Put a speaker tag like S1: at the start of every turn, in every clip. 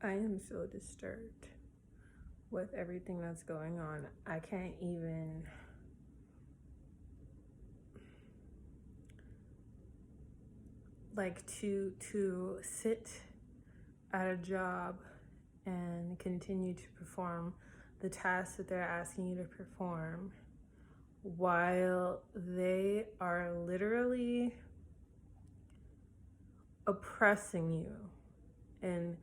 S1: I am so disturbed with everything that's going on. I can't even to sit at a job and continue to perform the tasks that they're asking you to perform while they are literally oppressing you and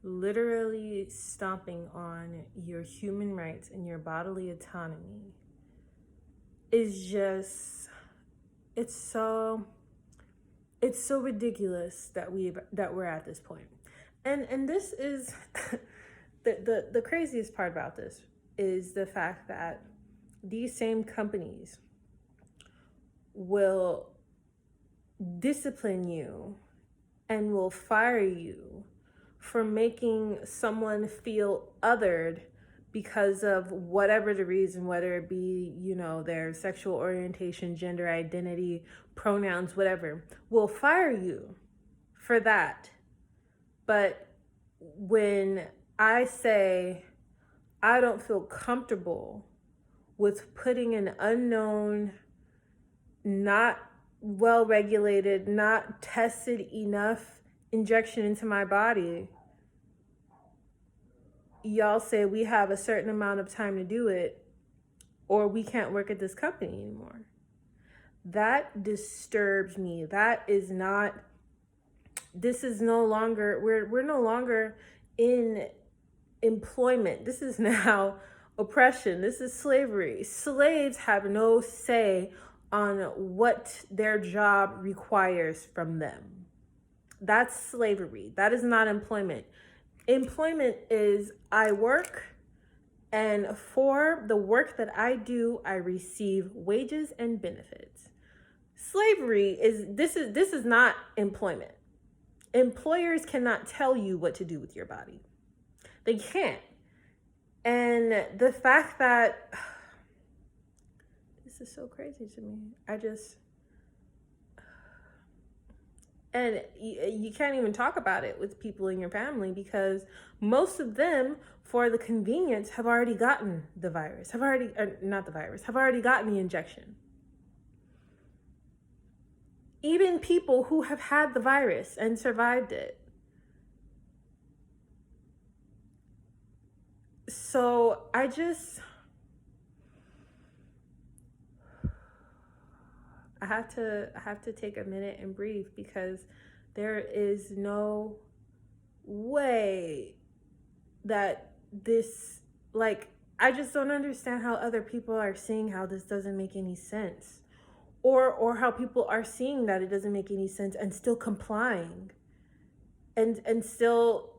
S1: literally stomping on your human rights and your bodily autonomy is just it's so ridiculous that we're at this point. And this is the craziest part about this is the fact that these same companies will discipline you and will fire you for making someone feel othered because of whatever the reason, whether it be, their sexual orientation, gender identity, pronouns, whatever, will fire you for that. But when I say I don't feel comfortable with putting an unknown, not well-regulated, not tested enough injection into my body, y'all say we have a certain amount of time to do it or we can't work at this company anymore. That disturbs me. This is no longer, we're no longer in employment. This is now oppression. This is slavery. Slaves have no say on what their job requires from them. That's slavery. That is not employment. Employment is I work, and for the work that I do, I receive wages and benefits. Slavery this is not employment. Employers cannot tell you what to do with your body. They can't. And the fact that this is so crazy to me. And you can't even talk about it with people in your family because most of them, for the convenience, have already gotten the virus, have already gotten the injection. Even people who have had the virus and survived it. So I have to take a minute and breathe because there is no way that this, I just don't understand how other people are seeing how this doesn't make any sense, or how people are seeing that it doesn't make any sense and still complying and still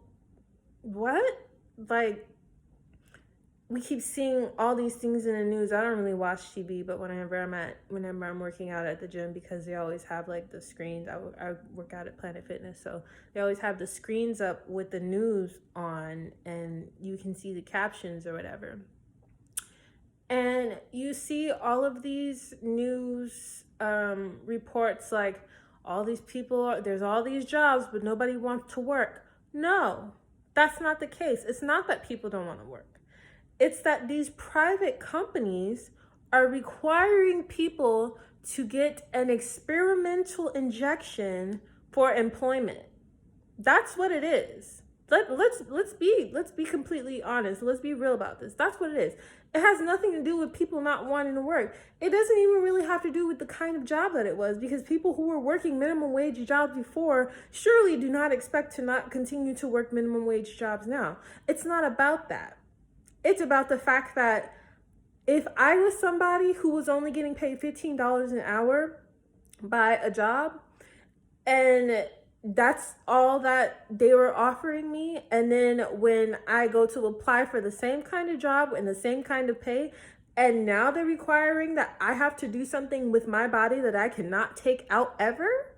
S1: we keep seeing all these things in the news. I don't really watch TV, but whenever I'm working out at the gym, because they always have the screens. I work out at Planet Fitness, so they always have the screens up with the news on, and you can see the captions or whatever. And you see all of these news reports all these people, there's all these jobs, but nobody wants to work. No, that's not the case. It's not that people don't want to work. It's that these private companies are requiring people to get an experimental injection for employment. That's what it is. Let's be completely honest. Let's be real about this. That's what it is. It has nothing to do with people not wanting to work. It doesn't even really have to do with the kind of job that it was, because people who were working minimum wage jobs before surely do not expect to not continue to work minimum wage jobs now. It's not about that. It's about the fact that if I was somebody who was only getting paid $15 an hour by a job, and that's all that they were offering me, and then when I go to apply for the same kind of job and the same kind of pay, and now they're requiring that I have to do something with my body that I cannot take out ever,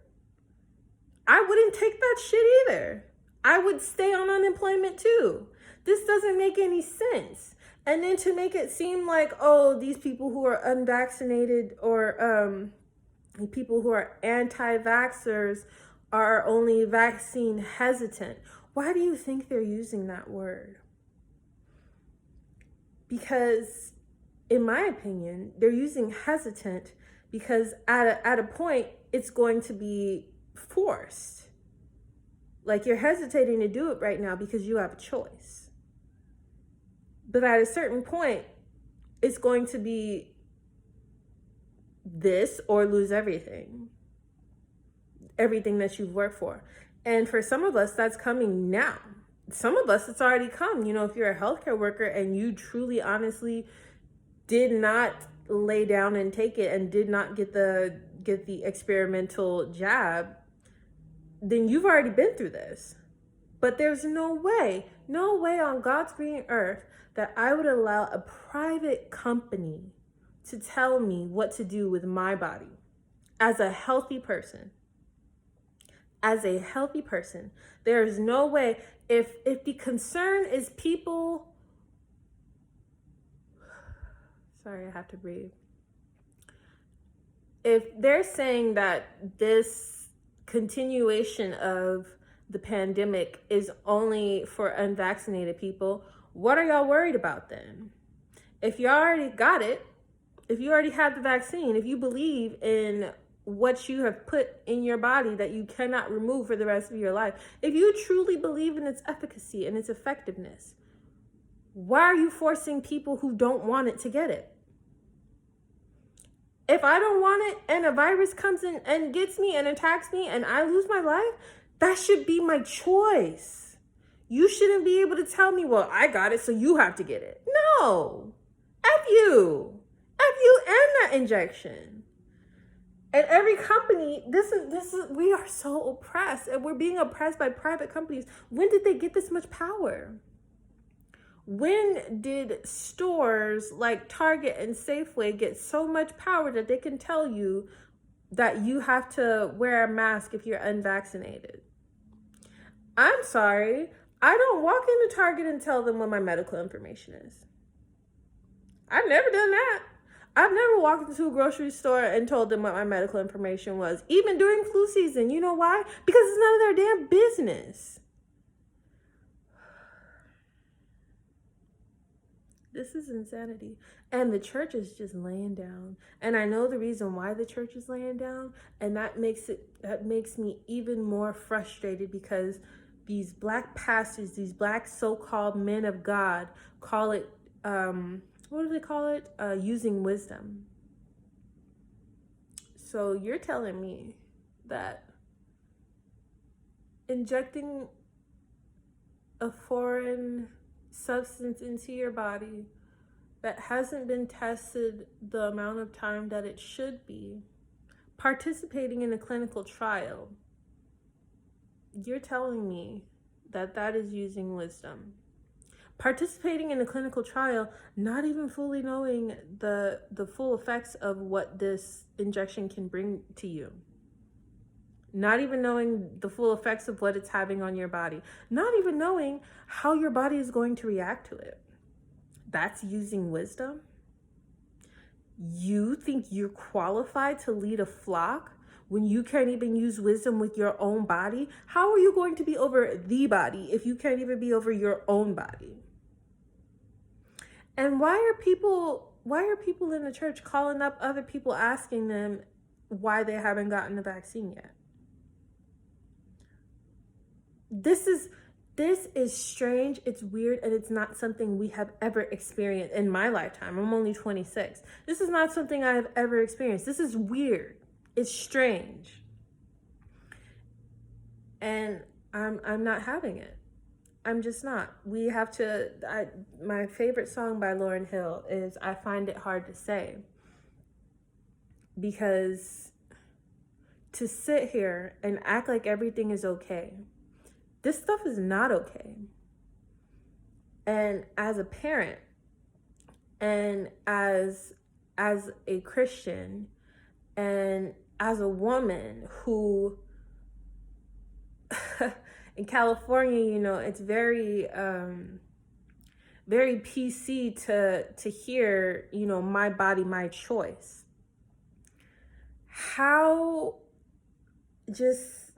S1: I wouldn't take that shit either. I would stay on unemployment too. This doesn't make any sense. And then to make it seem like, oh, these people who are unvaccinated or people who are anti-vaxxers are only vaccine hesitant. Why do you think they're using that word? Because, in my opinion, they're using hesitant because at a point, it's going to be forced. Like, you're hesitating to do it right now because you have a choice. But at a certain point, it's going to be this or lose everything that you've worked for. And for some of us, that's coming now. Some of us, it's already come. You know, if you're a healthcare worker and you truly, honestly did not lay down and take it and did not get the experimental jab, then you've already been through this. But there's no way on God's green earth that I would allow a private company to tell me what to do with my body as a healthy person. As a healthy person, there is no way. If the concern is people, sorry, I have to breathe. If they're saying that this continuation of the pandemic is only for unvaccinated people, what are y'all worried about then? If you already got it, if you already have the vaccine, if you believe in what you have put in your body that you cannot remove for the rest of your life, if you truly believe in its efficacy and its effectiveness, why are you forcing people who don't want it to get it? If I don't want it and a virus comes in and gets me and attacks me and I lose my life, that should be my choice. You shouldn't be able to tell me, well, I got it, so you have to get it. No. F you. F you and that injection. And every company, this is we are so oppressed, and we're being oppressed by private companies. When did they get this much power? When did stores like Target and Safeway get so much power that they can tell you that you have to wear a mask if you're unvaccinated? I'm sorry, I don't walk into Target and tell them what my medical information is. I've never done that. I've never walked into a grocery store and told them what my medical information was, even during flu season. You know why? Because it's none of their damn business. This is insanity. And the church is just laying down. And I know the reason why the church is laying down, and that makes me even more frustrated, because these black pastors, these black so-called men of God, call it what do they call it? Using wisdom. So you're telling me that injecting a foreign substance into your body that hasn't been tested the amount of time that it should be, participating in a clinical trial, you're telling me that that is using wisdom? Participating in a clinical trial, not even fully knowing the full effects of what this injection can bring to you. Not even knowing the full effects of what it's having on your body. Not even knowing how your body is going to react to it. That's using wisdom? You think you're qualified to lead a flock when you can't even use wisdom with your own body? How are you going to be over the body if you can't even be over your own body? And why are people in the church calling up other people asking them why they haven't gotten the vaccine yet? This is strange, it's weird, and it's not something we have ever experienced in my lifetime. I'm only 26. This is not something I have ever experienced. This is weird. It's strange. And I'm not having it. I'm just not. We have to, my favorite song by Lauryn Hill is I Find It Hard to Say. Because to sit here and act like everything is okay, this stuff is not okay. And as a parent and as a Christian and as a woman who in California, you know, it's very very PC to hear, you know, my body, my choice. How just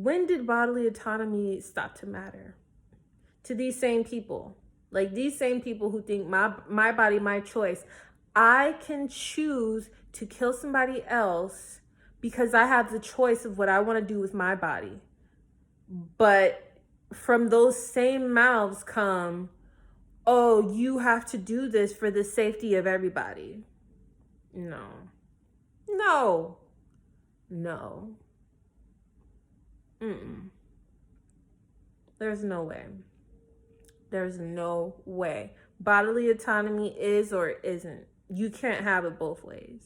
S1: When did bodily autonomy stop to matter to these same people? Like these same people who think my body, my choice. I can choose to kill somebody else because I have the choice of what I want to do with my body. But from those same mouths come, oh, you have to do this for the safety of everybody. No. No. No. Mm-mm. There's no way. There's no way. Bodily autonomy is or isn't. You can't have it both ways.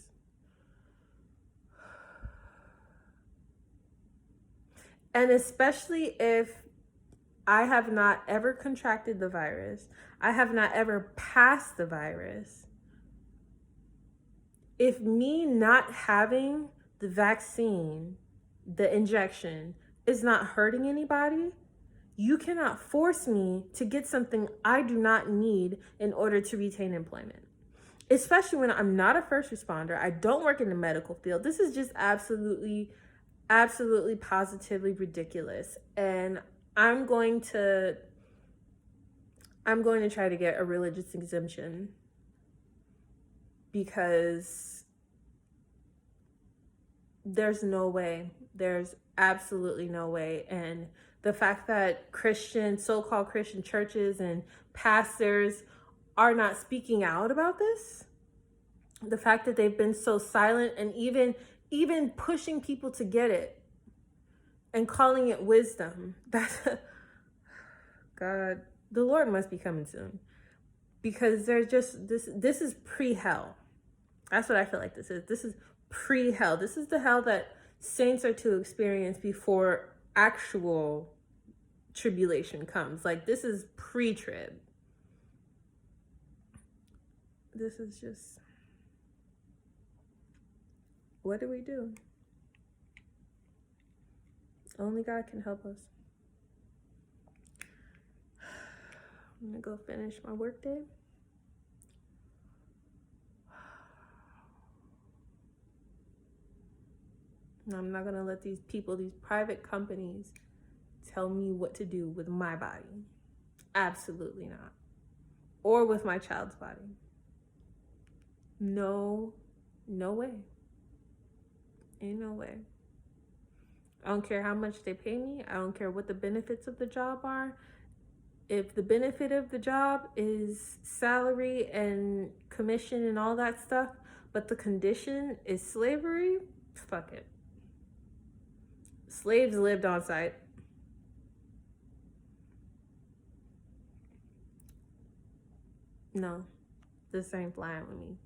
S1: And especially if I have not ever contracted the virus, I have not ever passed the virus. If me not having the vaccine, the injection, is not hurting anybody, you cannot force me to get something I do not need in order to retain employment. Especially when I'm not a first responder. I don't work in the medical field. This is just absolutely positively ridiculous. And I'm going to try to get a religious exemption because there's no way. There's absolutely no way. And the fact that so-called Christian churches and pastors are not speaking out about this, the fact that they've been so silent and even pushing people to get it and calling it wisdom, that's God, the Lord must be coming soon, because they're just this is pre-hell. That's what I feel like this is pre-hell. This is the hell that saints are to experience before actual tribulation comes. Like, this is pre-trib. This is just, what do we do? Only God can help us. I'm gonna go finish my work day. I'm not gonna let these people, these private companies, tell me what to do with my body. Absolutely not. Or with my child's body. No way. Ain't no way. I don't care how much they pay me. I don't care what the benefits of the job are. If the benefit of the job is salary and commission and all that stuff, but the condition is slavery, fuck it. Slaves lived on site. No, this ain't flying with me.